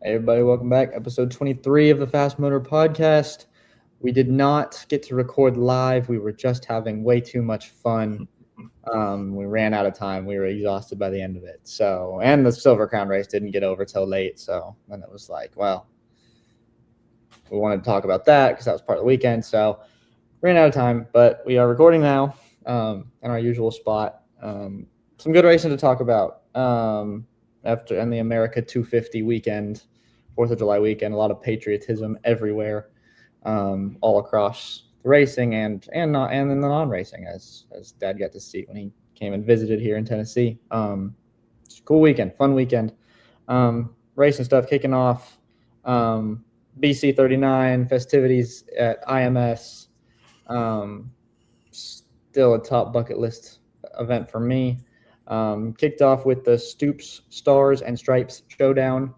Hey everybody, welcome back. Episode 23 of the Fast Motor Podcast. We did not get to record live. We were just having way too much fun. We ran out of time. We were exhausted by the end of it. So, and the Silver Crown race didn't get over till late. So then it was like, well, we wanted to talk about that because that was part of the weekend. So ran out of time, but we are recording now in our usual spot. Some good racing to talk about after and the America 250 weekend. 4th of July weekend, a lot of patriotism everywhere, all across the racing and in the non-racing, as Dad got to see when he came and visited here in Tennessee. It's a cool weekend, fun weekend. Racing stuff kicking off. BC 39 festivities at IMS. Still a top bucket list event for me. Kicked off with the Stoops Stars and Stripes Showdown.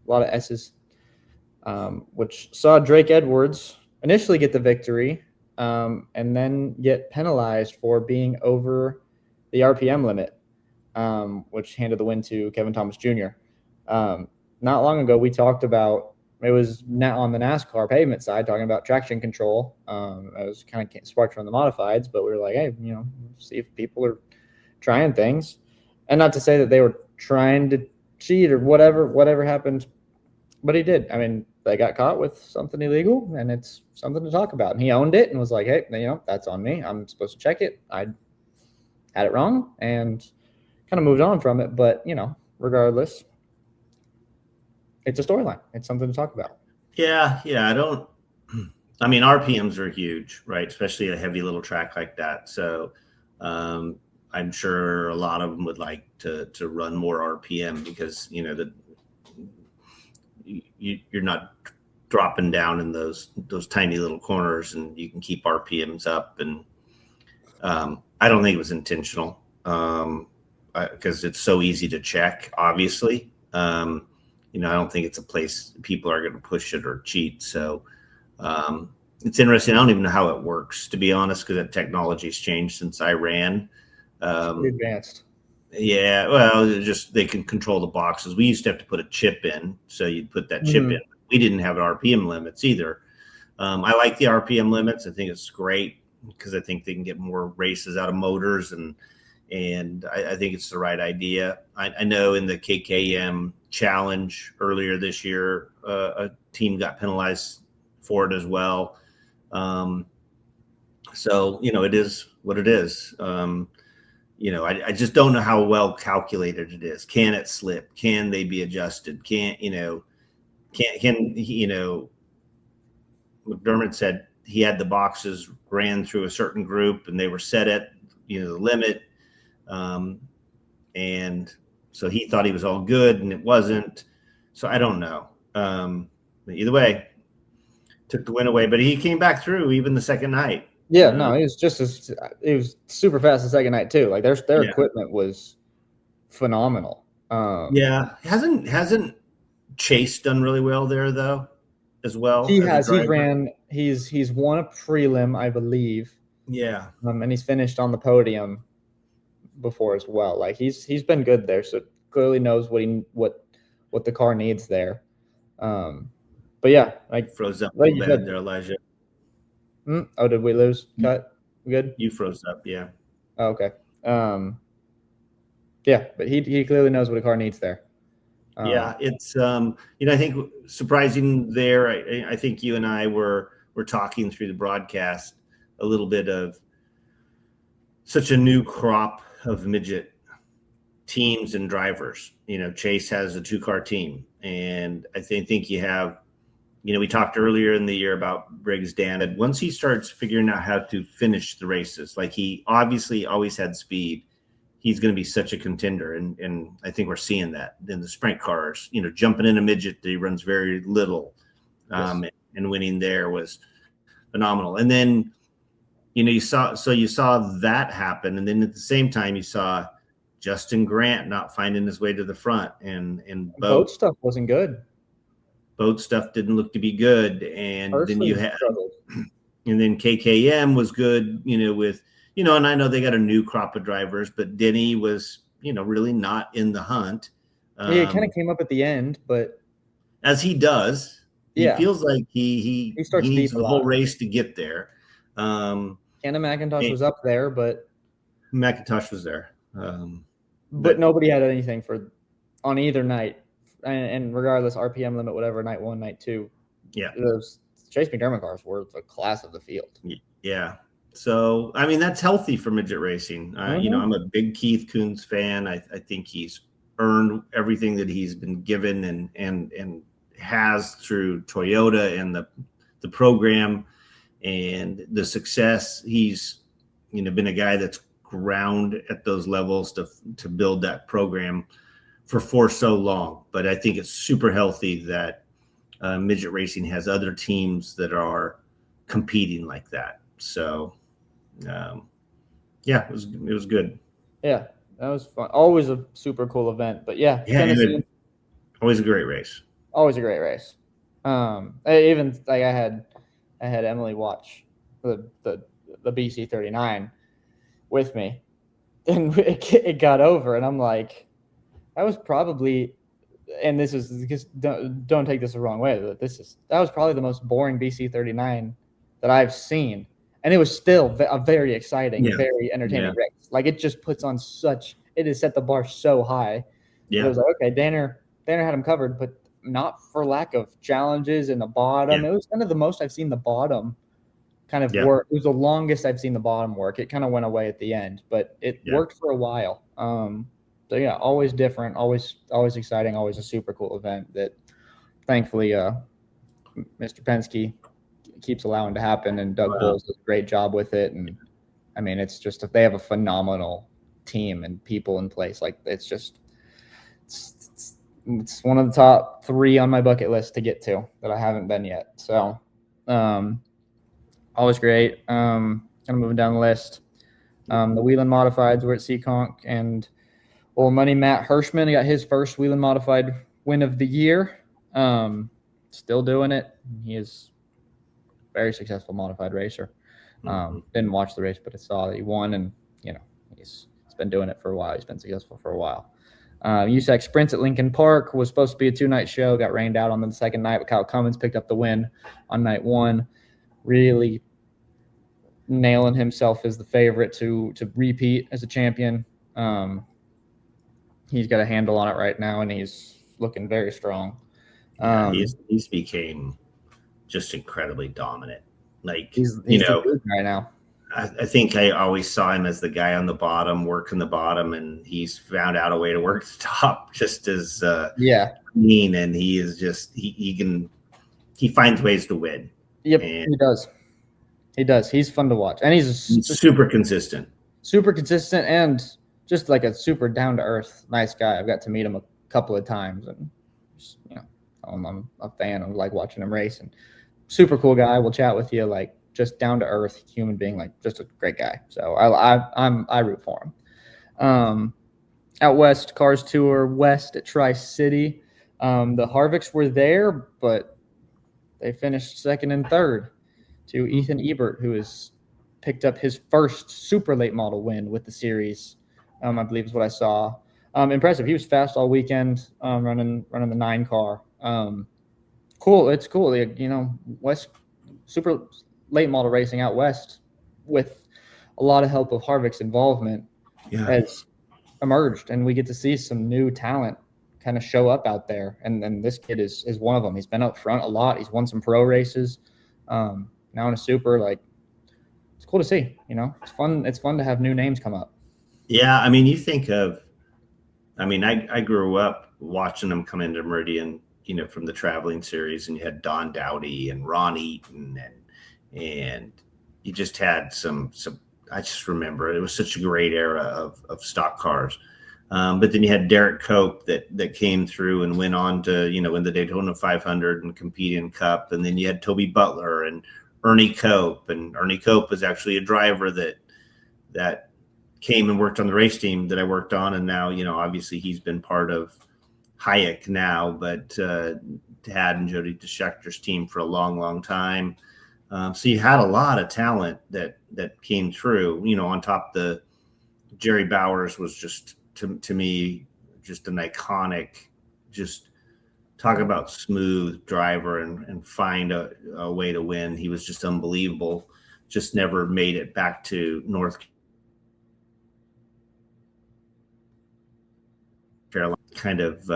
A lot of S's, which saw Drake Edwards initially get the victory and then get penalized for being over the RPM limit, which handed the win to Kevin Thomas Jr. Not long ago, we talked about, it was on the NASCAR pavement side, talking about traction control. I was kind of sparked from the modifieds, but we were like, hey, see if people are trying things. And not to say that they were trying to cheat or whatever happened, but he did. I mean, they got caught with something illegal, and it's something to talk about. And he owned it and was like, hey, that's on me. I'm supposed to check it. I had it wrong and kind of moved on from it. But, regardless, it's a storyline. It's something to talk about. Yeah. RPMs are huge, right? Especially a heavy little track like that. So I'm sure a lot of them would like to run more RPM because, you're not dropping down in those tiny little corners, and you can keep RPMs up. And I don't think it was intentional because it's so easy to check, obviously. I don't think it's a place people are going to push it or cheat. So it's interesting. I don't even know how it works, to be honest, because that technology's changed since I ran. Advanced. Yeah, well, they can control the boxes. We used to have to put a chip in, so you'd put that chip in. We didn't have RPM limits either. I like the RPM limits. I think it's great because I think they can get more races out of motors, and I think it's the right idea. I know in the KKM Challenge earlier this year, a team got penalized for it as well. So it is what it is. I just don't know how well calculated it is. Can it slip? Can they be adjusted? McDermott said he had the boxes ran through a certain group and they were set at, the limit. And so he thought he was all good and it wasn't. So I don't know. Either way, took the win away, but he came back through even the second night. Yeah, no, it was super fast the second night too. Like their equipment was phenomenal. Hasn't Chase done really well there though, as well? He has. He's won a prelim, I believe. Yeah. And he's finished on the podium before as well. Like he's been good there, so clearly knows what the car needs there. But yeah, like froze up a little bit there, Elijah. Oh, did we lose? Cut? Good? You froze up, yeah. Oh, okay. Yeah, but he clearly knows what a car needs there. It's I think surprising there. I think you and I were talking through the broadcast a little bit of such a new crop of midget teams and drivers. Chase has a 2-car team, and I think you have. We talked earlier in the year about Briggs Dan. Once he starts figuring out how to finish the races, like he obviously always had speed, he's going to be such a contender. And I think we're seeing that in the sprint cars, jumping in a midget that he runs very little and winning there was phenomenal. And then, you saw that happen. And then at the same time, you saw Justin Grant not finding his way to the front and boat stuff wasn't good. Boat stuff didn't look to be good, and then you had, and then KKM was good, with, and I know they got a new crop of drivers, but Denny was, really not in the hunt. Yeah, it kind of came up at the end, but as he does, he yeah, feels like he starts needs deep a the whole lot. race to get there. Kenna McIntosh And was up there, but McIntosh was there. but nobody had anything for on either night, and regardless, RPM limit, whatever, night one, night two. Yeah, those Chase McDermott cars were the class of the field. Yeah. So, I mean, that's healthy for midget racing. You know, I'm a big Keith Kunz fan. I think he's earned everything that he's been given and has through Toyota and the program and the success. He's, you know, been a guy that's ground at those levels to build that program for so long. But I think it's super healthy that midget racing has other teams that are competing like that. So, yeah, it was good. Yeah, that was fun. Always a super cool event. But yeah, Tennessee, always a great race. Always a great race. Even like I had Emily watch the BC 39 with me, and it got over, and I'm like, that was probably, and this is just don't take this the wrong way, but that was probably the most boring BC 39 that I've seen. And it was still a very exciting, very entertaining race. Like, it just puts on it has set the bar so high. Yeah. It was like, okay, Danner had him covered, but not for lack of challenges in the bottom. Yeah. It was kind of the most I've seen the bottom kind of work. It was the longest I've seen the bottom work. It kind of went away at the end, but it worked for a while. So yeah, always different, always exciting, always a super cool event that thankfully Mr. Penske keeps allowing to happen, and Doug Bowles does a great job with it. And I mean, it's just, if they have a phenomenal team and people in place, like, it's one of the top 3 on my bucket list to get to that I haven't been yet. So always great. Kind of moving down the list. The Whelen Modifieds were at Seekonk, and old money Matt Hirschman got his first Whelen Modified win of the year. Still doing it. He is very successful modified racer. Didn't watch the race, but I saw that he won, and you know, he's been doing it for a while. He's been successful for a while. USAC Sprints at Lincoln Park was supposed to be a 2-night show, got rained out on the second night, but Kyle Cummins picked up the win on night 1, really nailing himself as the favorite to repeat as a champion. He's got a handle on it right now, and he's looking very strong. He's became just incredibly dominant. Like, he's right now. I think I always saw him as the guy on the bottom, working the bottom, and he's found out a way to work the top just as mean. And he is just he finds ways to win. Yep, and he does. He's fun to watch, and he's super consistent, and just like a super down to earth, nice guy. I've got to meet him a couple of times, and just, you know, I'm a fan of like watching him race, and super cool guy. Will chat with you, like, just down to earth human being, like, just a great guy. So I root for him. Out west, Cars Tour West at Tri-City. The Harvicks were there, but they finished second and third to Ethan Ebert, who has picked up his first super late model win with the series. I believe is what I saw. Impressive. He was fast all weekend, running the 9 car. Cool. It's cool. You know, West super late model racing out west, with a lot of help of Harvick's involvement, has emerged, and we get to see some new talent kind of show up out there. And this kid is one of them. He's been up front a lot. He's won some pro races. Now in a super, like, it's cool to see. You know, it's fun. It's fun to have new names come up. Yeah, I mean, you think of, I mean, I grew up watching them come into Meridian, you know, from the traveling series, and you had Don Dowdy and Ron Eaton, and you just had some. I just remember it was such a great era of stock cars. But then you had Derek Cope that came through and went on to, you know, win the Daytona 500 and compete in Cup. And then you had Toby Butler and Ernie Cope, and Ernie Cope was actually a driver that came and worked on the race team that I worked on. And now, you know, obviously he's been part of Hayek now, but Tad and Jody DeShechter's team for a long, long time. So you had a lot of talent that came through, you know, on top the Jerry Bowers was just, to me, just an iconic just talk about smooth driver and find a way to win. He was just unbelievable. Just never made it back to North Carolina, kind of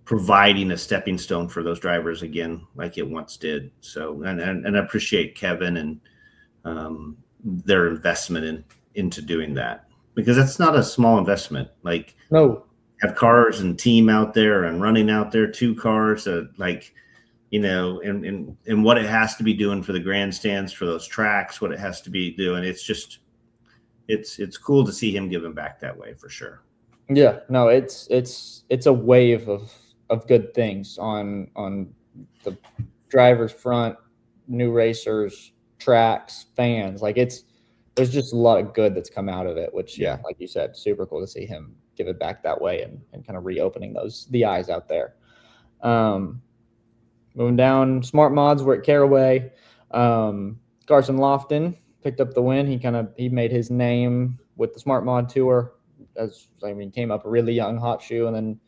providing a stepping stone for those drivers again, like it once did. So, and I appreciate Kevin and their investment into doing that, because that's not a small investment. Like, No. Have cars and team out there and running out there, 2 cars, like, and what it has to be doing for the grandstands, for those tracks, what it has to be doing. It's just, it's cool to see him giving back that way, for sure. Yeah, no, it's a wave of good things on the driver's front, new racers, tracks, fans. Like, there's just a lot of good that's come out of it, which, yeah, like you said, super cool to see him give it back that way and kind of reopening the eyes out there. Moving down, Smart Mods were at Caraway. Carson Lofton picked up the win. He made his name with the Smart Mod Tour. Came up a really young hot shoe, and then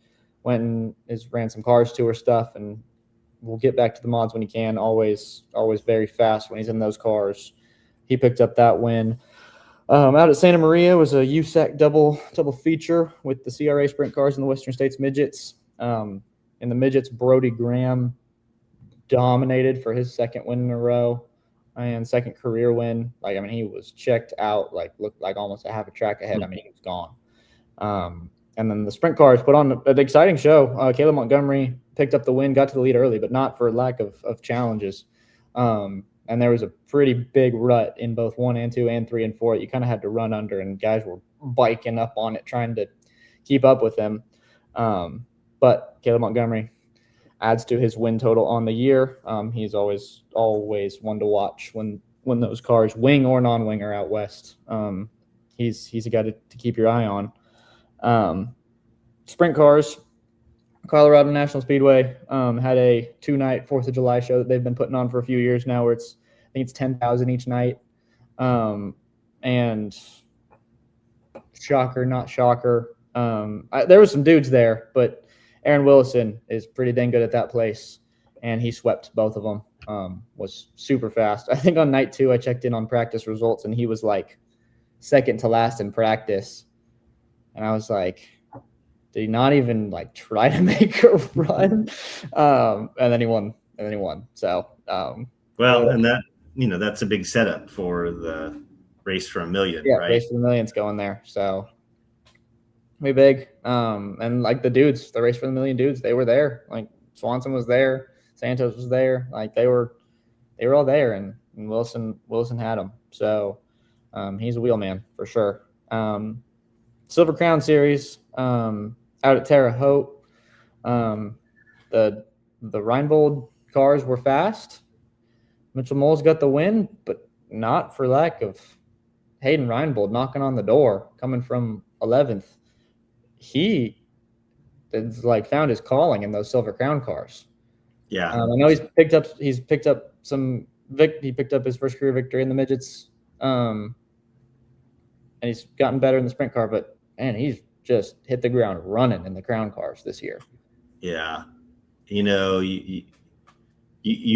went and ran some Cars Tour stuff. And we'll get back to the mods when he can. Always very fast when he's in those cars. He picked up that win. Out at Santa Maria was a USAC double feature with the CRA sprint cars in the Western States midgets. In the midgets, Brody Graham dominated for his second win in a row and second career win. He was checked out, looked like almost a half a track ahead. He was gone. And then the sprint cars put on an exciting show. Caleb Montgomery picked up the win, got to the lead early, but not for lack of challenges. And there was a pretty big rut in both 1 and 2 and 3 and 4. You kind of had to run under, and guys were biking up on it, trying to keep up with him. But Caleb Montgomery adds to his win total on the year. He's always one to watch when those cars, wing or non-wing, are out west. He's a guy to keep your eye on. Sprint cars, Colorado National Speedway had a 2-night 4th of July show that they've been putting on for a few years now, where I think it's 10,000 each night. And shocker, not shocker. There were some dudes there, but Aaron Willison is pretty dang good at that place, and he swept both of them. Was super fast. I think on night 2, I checked in on practice results, and he was like second to last in practice. And I was like, did he not even try to make a run? And then he won. So, and that, that's a big setup for the race for $1 million, yeah, right? Race for $1 million's going there. So, way big. And the dudes, the race for $1 million dudes, they were there. Swanson was there, Santos was there. They were all there, and Wilson had them. So, he's a wheelman for sure. Silver Crown Series out at Terre Haute. The Reinbold cars were fast. Mitchell Moles got the win, but not for lack of Hayden Reinbold knocking on the door, coming from 11th. He found his calling in those Silver Crown cars. Yeah, I know he picked up his first career victory in the midgets, and he's gotten better in the sprint car. But man, he's just hit the ground running in the Crown cars this year. Yeah, you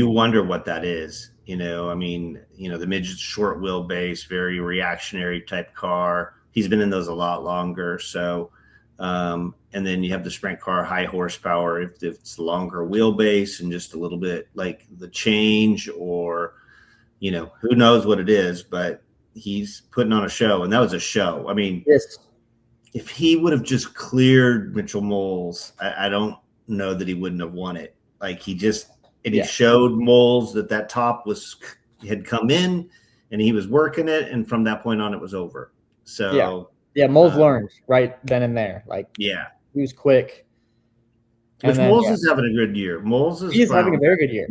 wonder what that is. The midget's short wheelbase, very reactionary type car. He's been in those a lot longer. So, and then you have the sprint car, high horsepower. If it's longer wheelbase and just a little bit like the change, or who knows what it is, but he's putting on a show, and that was a show. Yes. If he would have just cleared Mitchell Moles, I don't know that he wouldn't have won it. He showed Moles that top had come in, and he was working it, and from that point on, it was over. So Moles learned right then and there. He was quick. Moles is having a good year. He's having a very good year.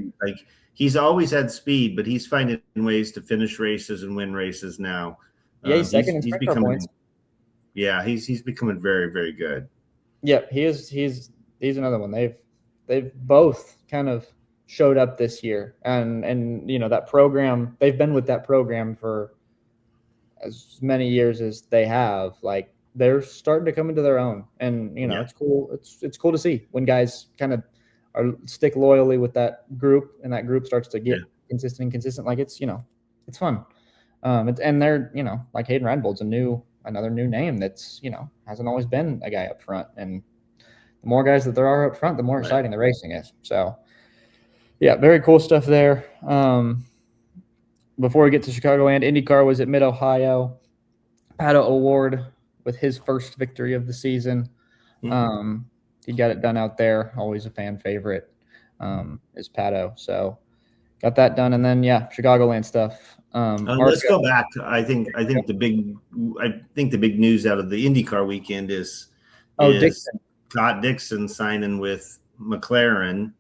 He's always had speed, but he's finding ways to finish races and win races now. Yeah, he's second in sprint car points. Yeah, he's becoming very, very good. Yeah, he's another one. They've both kind of showed up this year, and that program, they've been with that program for as many years as they have. they're starting to come into their own, and it's cool. It's cool to see when guys kind of stick loyally with that group, and that group starts to get consistent. Like it's fun. And they're like Hayden Reinbold's another new name that's hasn't always been a guy up front, and the more guys that there are up front, the more exciting the racing is. So, yeah, very cool stuff there. Before we get to Chicagoland, IndyCar was at Mid-Ohio. Pato O'Ward with his first victory of the season. Mm-hmm. He got it done out there. Always a fan favorite is Pato. So got that done, and then Chicagoland stuff. Let's go back. I think the big news out of the IndyCar weekend is Dixon. Scott Dixon signing with McLaren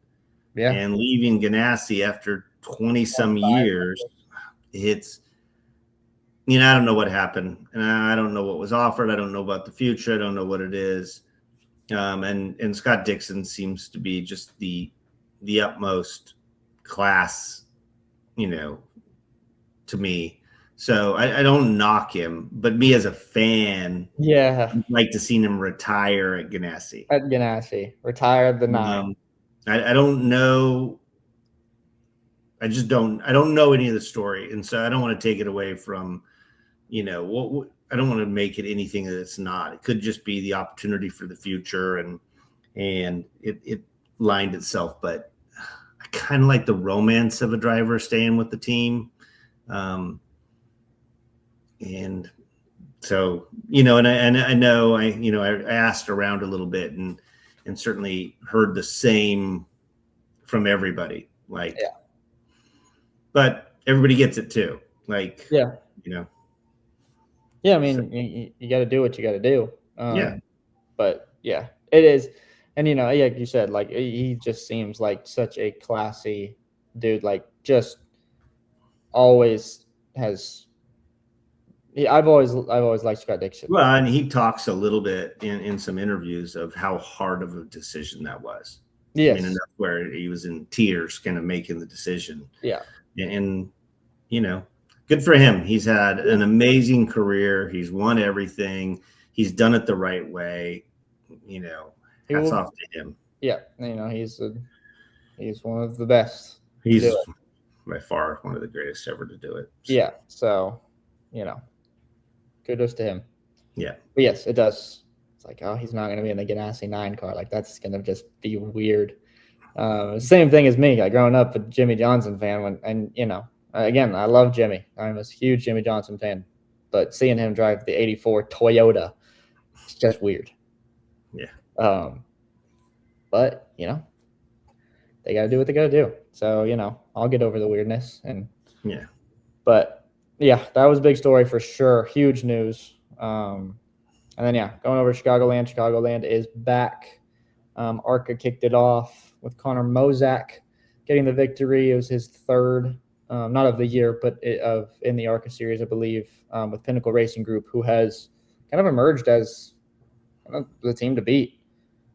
and leaving Ganassi after 20-some years. It's, I don't know what happened, and I don't know what was offered. I don't know about the future. I don't know what it is. And Scott Dixon seems to be just the utmost class, to me. So I don't knock him, but me as a fan, I'd like to see him retire at Ganassi. Retire the 9. I don't know. I don't know any of the story, and so I don't want to take it away from, I don't want to make it anything that it's not. It could just be the opportunity for the future, and it lined itself. But I kind of like the romance of a driver staying with the team. And so, and I know I asked around a little bit and certainly heard the same from everybody. But everybody gets it too. I mean, you got to do what you got to do. But it is. And, like you said, he just seems like such a classy dude, just always has. I've always liked Scott Dixon. Well, and he talks a little bit in some interviews of how hard of a decision that was. Yes. And that's where he was in tears kind of making the decision. Yeah. And, good for him. He's had an amazing career. He's won everything. He's done it the right way. Hats off to him. Yeah. He's one of the best. He's by far one of the greatest ever to do it. So. Yeah. So, kudos to him. Yeah. But yes, it does. It's he's not going to be in the Ganassi 9 car. That's going to just be weird. Same thing as me. Growing up a Jimmy Johnson fan, again, I love Jimmy. I'm a huge Jimmy Johnson fan, but seeing him drive the '84 Toyota, it's just weird. Yeah. But they got to do what they got to do. So I'll get over the weirdness But that was a big story for sure. Huge news. And then going over to Chicagoland. Chicagoland is back. ARCA kicked it off with Connor Mozak getting the victory. It was his third, not of the year, but in the ARCA series, I believe, with Pinnacle Racing Group, who has kind of emerged as the team to beat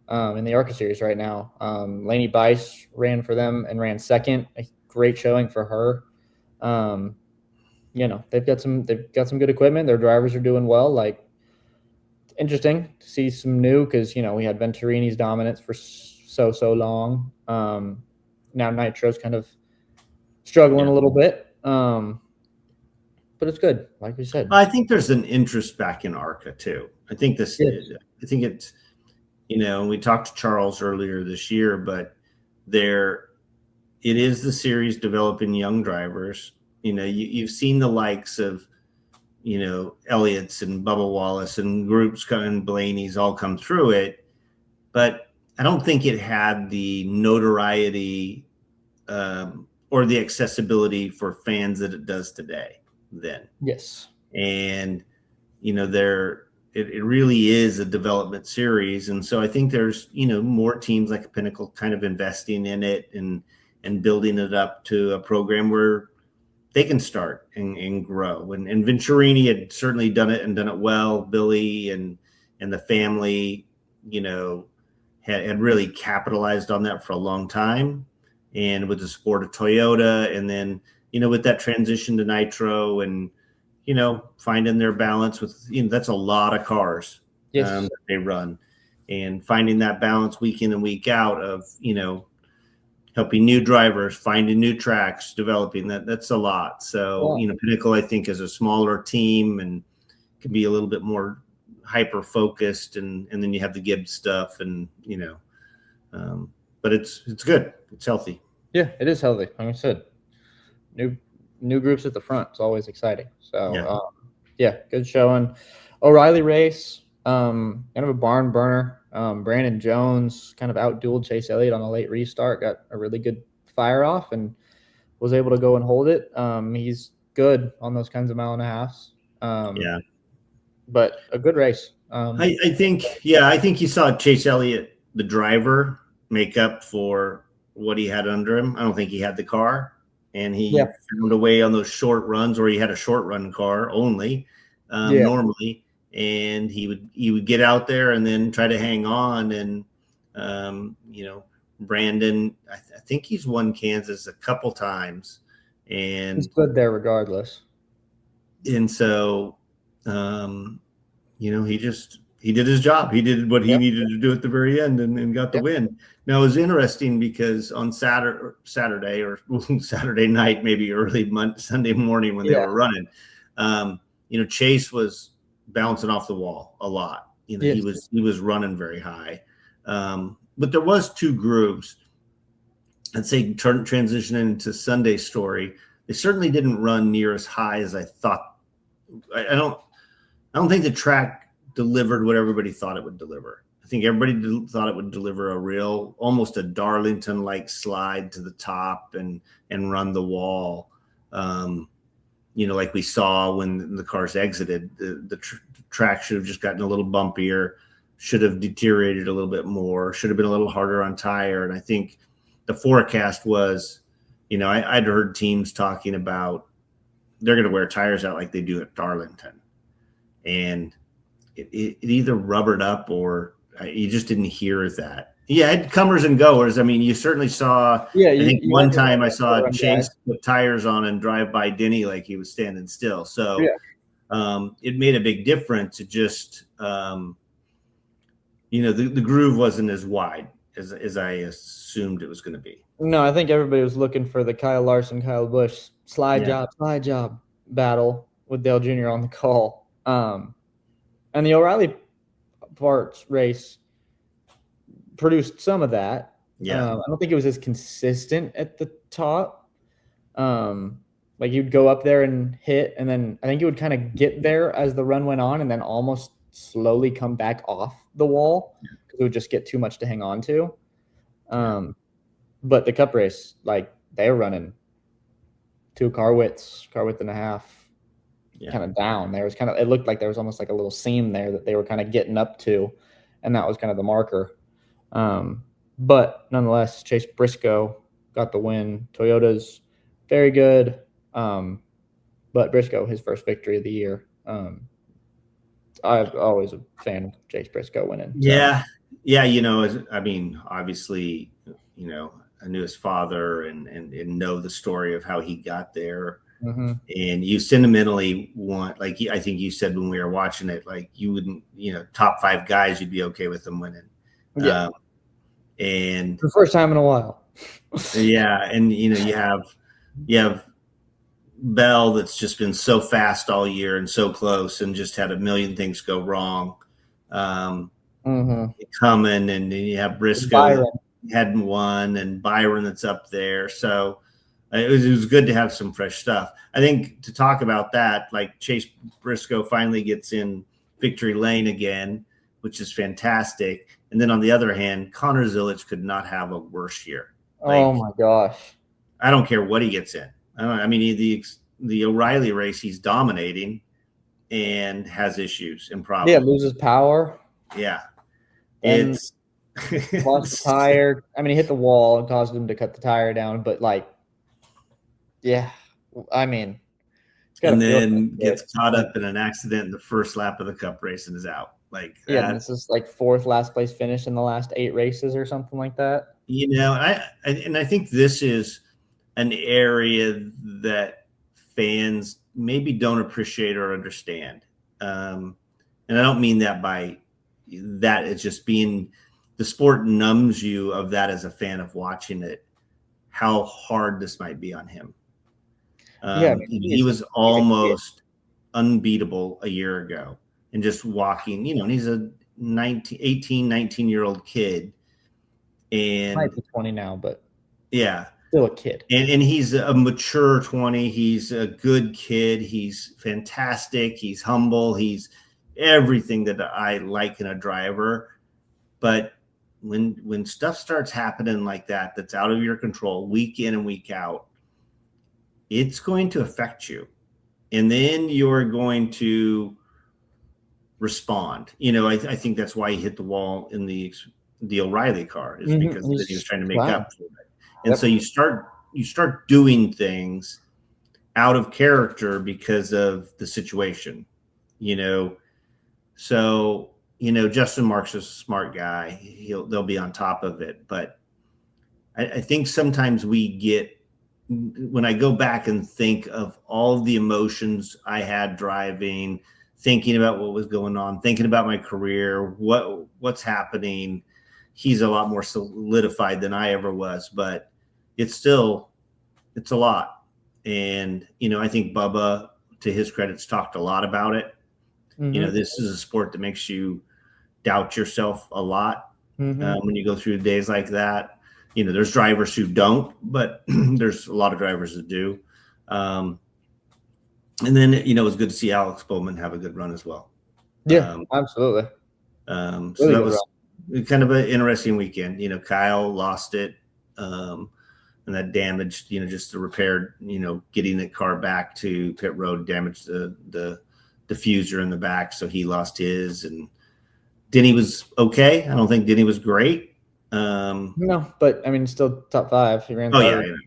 in the ARCA series right now. Lainey Bice ran for them and ran second. A great showing for her. They've got some good equipment. Their drivers are doing well. Interesting to see some new, because we had Venturini's dominance for so long. Now Nitro's kind of struggling a little bit, but it's good, like we said. I think there's an interest back in ARCA too. I think it's we talked to Charles earlier this year, but it is the series developing young drivers. You've seen the likes of, Elliott's and Bubba Wallace and groups and Blaney's all come through it, but I don't think it had the notoriety or the accessibility for fans that it does today then. Yes. And, it really is a development series. And so I think there's, more teams like Pinnacle kind of investing in it and building it up to a program where they can start and grow. And Venturini had certainly done it and done it well. Billy and the family, had really capitalized on that for a long time. And with the support of Toyota, and then, with that transition to Nitro and, finding their balance with, that's a lot of cars Yes. that they run, and finding that balance week in and week out of, helping new drivers, finding new tracks, developing that's a lot. So, Pinnacle, I think, is a smaller team and can be a little bit more hyper focused, and then you have the Gibbs stuff, and but it's good. It's healthy. Yeah, it is healthy. Like I said, new groups at the front. It's always exciting. So good showing. O'Reilly race, kind of a barn burner. Brandon Jones kind of outdueled Chase Elliott on a late restart, got a really good fire off, and was able to go and hold it. He's good on those kinds of 1.5 miles. But a good race. I think you saw Chase Elliott, the driver, make up for what he had under him. I don't think he had the car, and he found a way on those short runs, or he had a short run car only normally, and he would get out there and then try to hang on. And Brandon, I think he's won Kansas a couple times, and he's good there regardless. And so he did his job. He did what he needed to do at the very end, and got the win. Now, it was interesting because on Saturday or Saturday night, maybe early Sunday morning when they were running, Chase was bouncing off the wall a lot. He was running very high. But there was two grooves. I'd say transitioning into Sunday's story, they certainly didn't run near as high as I thought. I don't think the track delivered what everybody thought it would deliver. I think everybody thought it would deliver almost a Darlington-like slide to the top and run the wall. Like we saw when the cars exited, the track should have just gotten a little bumpier, should have deteriorated a little bit more, should have been a little harder on tire. And I think the forecast was, I'd heard teams talking about they're going to wear tires out like they do at Darlington. And it either rubbered up or you just didn't hear that. Yeah, it had comers and goers. I mean, you certainly saw. Yeah, I think one time I saw Chase put tires on and drive by Denny like he was standing still. So it made a big difference. It just, the groove wasn't as wide as I assumed it was going to be. No, I think everybody was looking for the Kyle Larson, Kyle Busch slide job battle with Dale Jr. on the call. And the O'Reilly parts race produced some of that. Yeah. I don't think it was as consistent at the top. Like you'd go up there and hit, and then I think it would kind of get there as the run went on, and then almost slowly come back off the wall because it would just get too much to hang on to. But the Cup race, like they were running 2 car width and a half. Kind of down. It looked like there was almost like a little seam there that they were kind of getting up to, and that was kind of the marker. But nonetheless, Chase Briscoe got the win. Toyota's very good, but Briscoe, his first victory of the year. I'm always a fan of Chase Briscoe winning. So. Obviously, I knew his father and know the story of how he got there. Mm-hmm. And you sentimentally want, like I think you said when we were watching it, like you wouldn't, top 5 guys, you'd be okay with them winning. Yeah. And for the first time in a while. And you have Bell that's just been so fast all year and so close and just had a million things go wrong. Coming, and then you have Briscoe hadn't won, and Byron that's up there. So it was good to have some fresh stuff. I think to talk about that, like Chase Briscoe finally gets in victory lane again, which is fantastic. And then on the other hand, Connor Zilic could not have a worse year. Oh my gosh. I don't care what he gets in. The O'Reilly race, he's dominating and has issues and problems. Yeah, loses power. Yeah. And lost the tire. He hit the wall and caused him to cut the tire down, but and then gets caught up in an accident in the first lap of the Cup race and is out. This is like 4th last place finish in the last 8 races or something like that. I think this is an area that fans maybe don't appreciate or understand. And I don't mean that by that is just being the sport numbs you of that as a fan of watching it, how hard this might be on him. He was almost unbeatable a year ago, and just walking, and he's a 19-year-old kid, and might be 20 now, but yeah, still a kid. And he's a mature 20. He's a good kid. He's fantastic. He's humble. He's everything that I like in a driver. But when stuff starts happening like that, that's out of your control, week in and week out, it's going to affect you. And then you're going to respond. I think that's why he hit the wall in the O'Reilly car, is because he was trying to make up for it. And so you start doing things out of character because of the situation, So, Justin Marks is a smart guy. They'll be on top of it. But I think sometimes when I go back and think of all the emotions I had driving, thinking about what was going on, thinking about my career, what's happening, he's a lot more solidified than I ever was, but it's a lot. And, I think Bubba, to his credit, talked a lot about it. This is a sport that makes you doubt yourself a lot when you go through days like that. There's drivers who don't, but there's a lot of drivers that do. And then, it was good to see Alex Bowman have a good run as well. Yeah, absolutely. So that was kind of an interesting weekend. Kyle lost it. And that damaged, just the repair, getting the car back to pit road damaged the diffuser in the back. So he lost his, and Denny was okay. I don't think Denny was great. No, but I mean, still top 5. He ran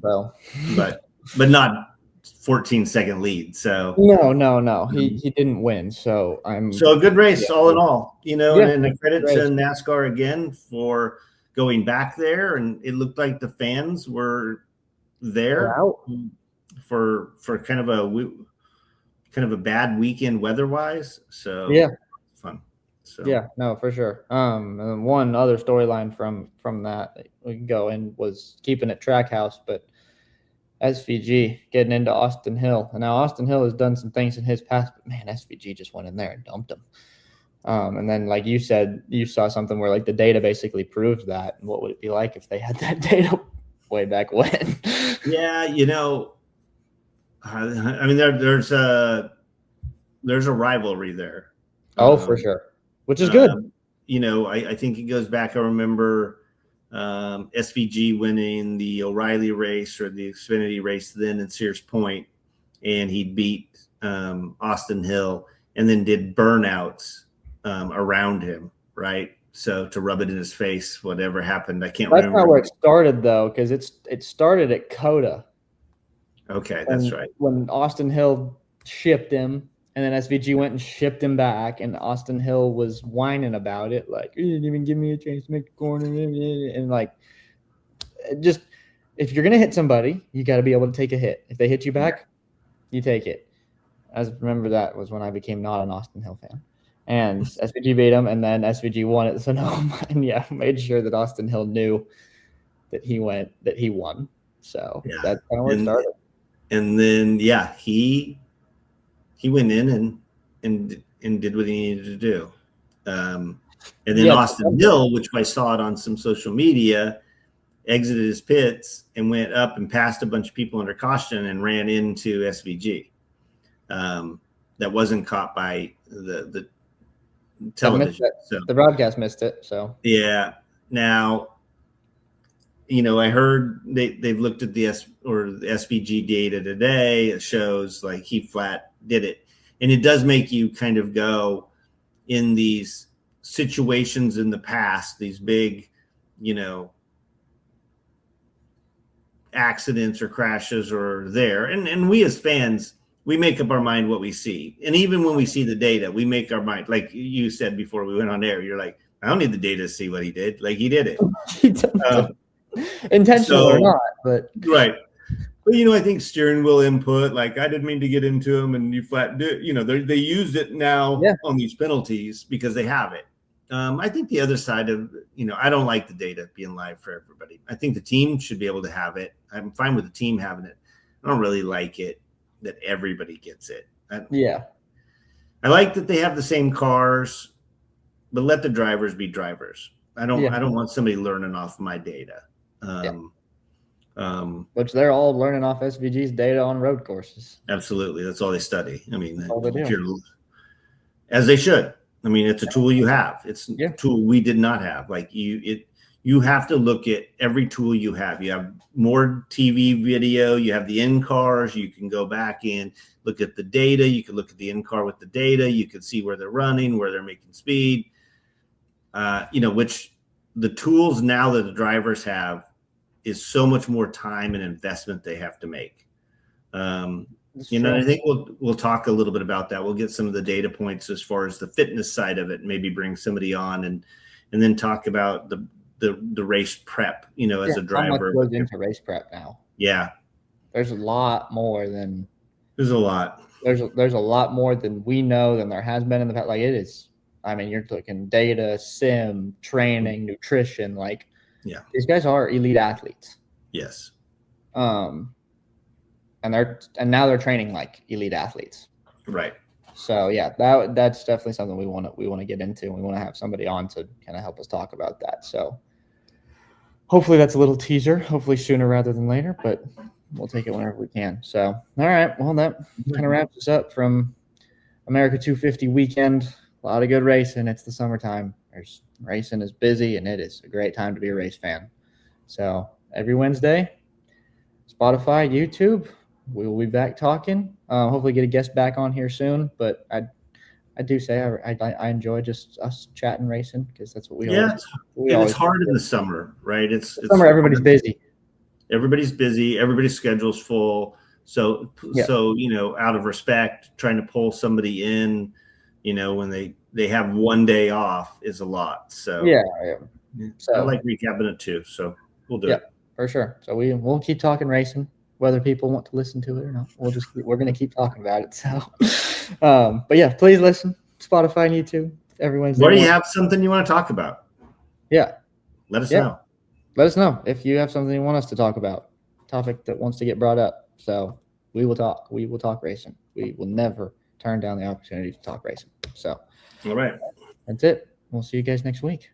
well, but not 14-second lead. So no, he didn't win. So a good race all in all, and a credit to NASCAR again for going back there, and it looked like the fans were there for kind of a bad weekend weather-wise. So fun. So no, for sure. And one other storyline from that we can go in was keeping it Trackhouse, but SVG getting into Austin Hill. And now Austin Hill has done some things in his past, but man, SVG just went in there and dumped him. And then, like you said, you saw something where like the data basically proved that. And what would it be like if they had that data way back when? Yeah, I mean, there's a rivalry there. For sure, which is good. I think it goes back. I remember SVG winning the O'Reilly race or the Xfinity race then in Sears Point, and he beat Austin Hill, and then did burnouts around him, right? So to rub it in his face, whatever happened, I can't remember. That's not where it started though, because it started at Coda. Okay, that's right. When Austin Hill shipped him, and then SVG went and shipped him back, and Austin Hill was whining about it, like, you didn't even give me a chance to make the corner, and like, just if you're gonna hit somebody, you got to be able to take a hit. If they hit you back, you take it. I remember that was when I became not an Austin Hill fan. And SVG beat him, and then SVG won it. So made sure that Austin Hill knew that he won. So that's kind of where it started. And then he went in and did what he needed to do. And then Austin Hill, which I saw it on some social media, exited his pits and went up and passed a bunch of people under caution and ran into SVG. That wasn't caught by the television. So the broadcast missed it. So now, I heard they've looked at the SVG data today. It shows like he flat did it, and it does make you kind of go in these situations in the past, these big, accidents or crashes or there, and we as fans, we make up our mind what we see. And even when we see the data, we make our mind, like you said before we went on air, you're like, I don't need the data to see what he did. Like he did it. Intentional or not, but right. But I think steering wheel input, like I didn't mean to get into him and you flat do, they use it now on these penalties because they have it. I think the other side of, I don't like the data being live for everybody. I think the team should be able to have it. I'm fine with the team having it. I don't really like it that everybody gets it. I like that they have the same cars, but let the drivers be drivers. I don't want somebody learning off my data. Which they're all learning off SVG's data on road courses. Absolutely. That's all they study. I mean, all they do. As they should. I mean, it's a tool you have. It's a tool we did not have. Like you have to look at every tool you have. You have more TV video. You have the in-cars. You can go back and look at the data. You can look at the in-car with the data. You can see where they're running, where they're making speed. Which the tools now that the drivers have is so much more time and investment they have to make. I think we'll talk a little bit about that. We'll get some of the data points as far as the fitness side of it, maybe bring somebody on and then talk about the race prep, as a driver. How much goes into race prep now? Yeah. There's a lot more than there's a lot. There's a lot more than we know than there has been in the past. Like it is, I mean, you're looking data, sim, training, nutrition, these guys are elite athletes. Yes. And now they're training like elite athletes. Right. So that's definitely something we want to get into, and we want to have somebody on to kind of help us talk about that. So hopefully that's a little teaser, hopefully sooner rather than later, but we'll take it whenever we can. So, all right. Well, that kind of wraps us up from America 250 weekend. A lot of good racing. It's the summertime. Racing is busy, and it is a great time to be a race fan. So every Wednesday, Spotify, YouTube, we will be back talking. Hopefully get a guest back on here soon. But I do say I enjoy just us chatting racing because that's what we always. It's hard in the summer, right? It's summer. Everybody's busy. Everybody's busy. Everybody's schedule's full. So out of respect, trying to pull somebody in, when they have one day off is a lot. So So I like recapping it too. So we'll do it for sure. So we'll keep talking racing, whether people want to listen to it or not. We're going to keep talking about it. So, but please listen. Spotify and YouTube every Wednesday. Or do you have something you want to talk about? Yeah. Let us know. Let us know if you have something you want us to talk about, topic that wants to get brought up. So we will talk. We will talk racing. We will never turn down the opportunity to talk racing. So, all right. That's it. We'll see you guys next week.